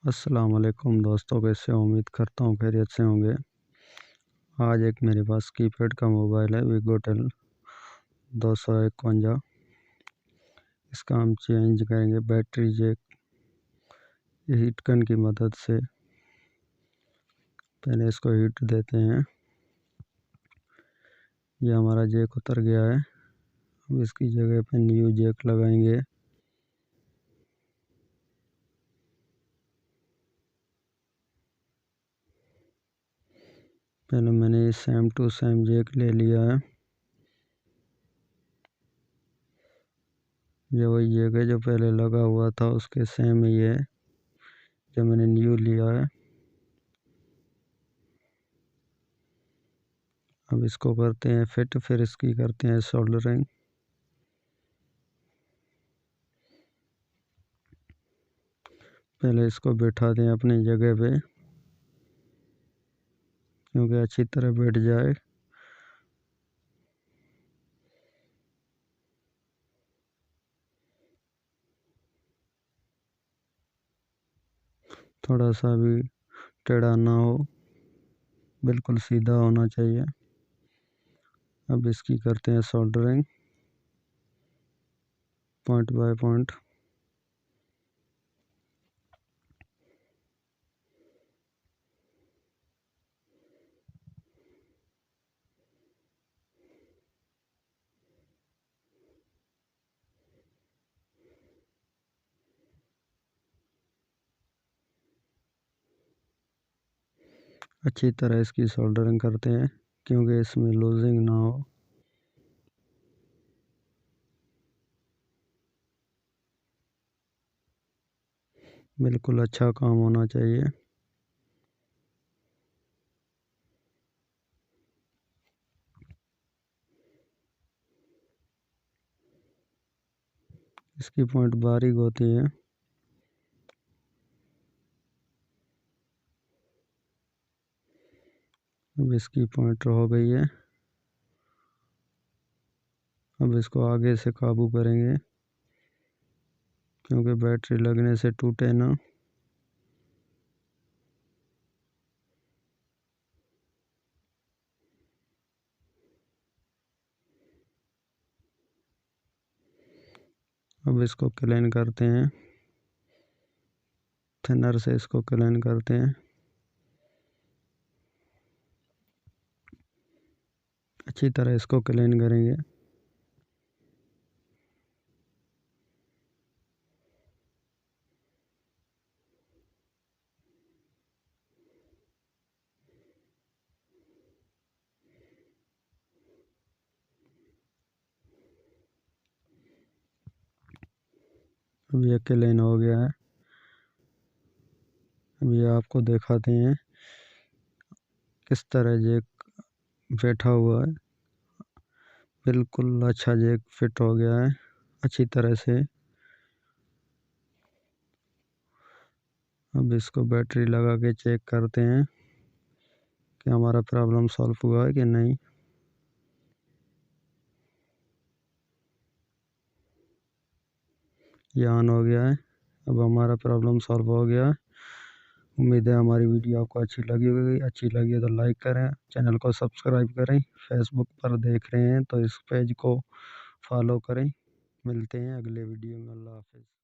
अस्सलाम वालेकुम दोस्तों, कैसे हो? उम्मीद करता हूँ खैरियत से होंगे। आज एक मेरे पास कीपैड का मोबाइल है, वीगो टेल 251। इसका हम चेंज करेंगे बैटरी जैक हीट गन की मदद से। पहले इसको हीट देते हैं। ये हमारा जैक उतर गया है। अब इसकी जगह पे न्यू जैक लगाएंगे। पहले मैंने सेम टू सेम जैक ले लिया है। ये वही जैक है जो पहले लगा हुआ था, उसके सेम ही है जो मैंने न्यू लिया है। अब इसको करते हैं फिट, फिर इसकी करते हैं सोल्डरिंग। पहले इसको बैठा दें अपनी जगह पे, क्योंकि अच्छी तरह बैठ जाए। थोड़ा सा भी टेढ़ा ना हो, बिल्कुल सीधा होना चाहिए। अब इसकी करते हैं सोल्डरिंग पॉइंट बाय पॉइंट। अच्छी तरह इसकी सोल्डरिंग करते हैं, क्योंकि इसमें लूजिंग ना हो। बिल्कुल अच्छा काम होना चाहिए। इसकी पॉइंट बारीक होती है। अब इसकी पॉइंट हो गई है। अब इसको आगे से काबू करेंगे, क्योंकि बैटरी लगने से टूटे ना। अब इसको क्लीन करते हैं, थिनर से इसको क्लीन करते हैं। अच्छी तरह इसको क्लीन करेंगे। अब ये क्लीन हो गया है। अब ये आपको दिखाते हैं किस तरह जैक बैठा हुआ है। बिल्कुल अच्छा जैक फिट हो गया है अच्छी तरह से। अब इसको बैटरी लगा के चेक करते हैं कि हमारा प्रॉब्लम सॉल्व हुआ है कि नहीं। ये ऑन हो गया है। अब हमारा प्रॉब्लम सॉल्व हो गया है। उम्मीद है हमारी वीडियो आपको अच्छी लगी होगी। अच्छी लगी है तो लाइक करें, चैनल को सब्सक्राइब करें। फेसबुक पर देख रहे हैं तो इस पेज को फॉलो करें। मिलते हैं अगले वीडियो में। अल्लाह हाफिज़।